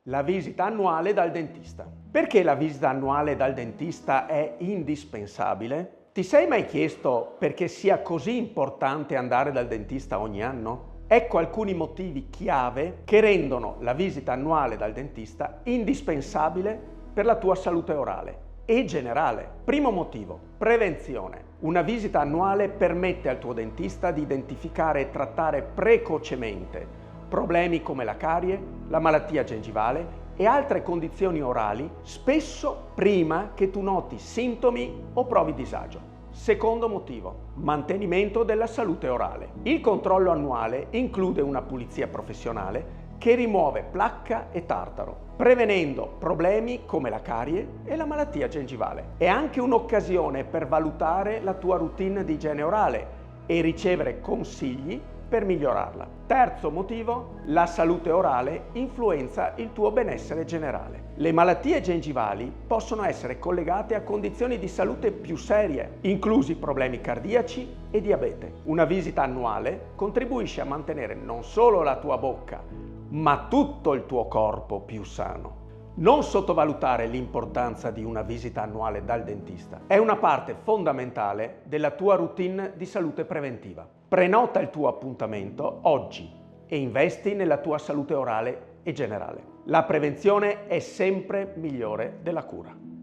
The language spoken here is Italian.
La visita annuale dal dentista. Perché la visita annuale dal dentista è indispensabile? Ti sei mai chiesto perché sia così importante andare dal dentista ogni anno? Ecco alcuni motivi chiave che rendono la visita annuale dal dentista indispensabile per la tua salute orale e generale. Primo motivo, prevenzione. Una visita annuale permette al tuo dentista di identificare e trattare precocemente problemi come la carie, la malattia gengivale e altre condizioni orali, spesso prima che tu noti sintomi o provi disagio. Secondo motivo, mantenimento della salute orale. Il controllo annuale include una pulizia professionale che rimuove placca e tartaro, prevenendo problemi come la carie e la malattia gengivale. È anche un'occasione per valutare la tua routine di igiene orale e ricevere consigli per migliorarla. Terzo motivo, la salute orale influenza il tuo benessere generale. Le malattie gengivali possono essere collegate a condizioni di salute più serie, inclusi problemi cardiaci e diabete. Una visita annuale contribuisce a mantenere non solo la tua bocca, ma tutto il tuo corpo più sano. Non sottovalutare l'importanza di una visita annuale dal dentista. È una parte fondamentale della tua routine di salute preventiva. Prenota il tuo appuntamento oggi e investi nella tua salute orale e generale. La prevenzione è sempre migliore della cura.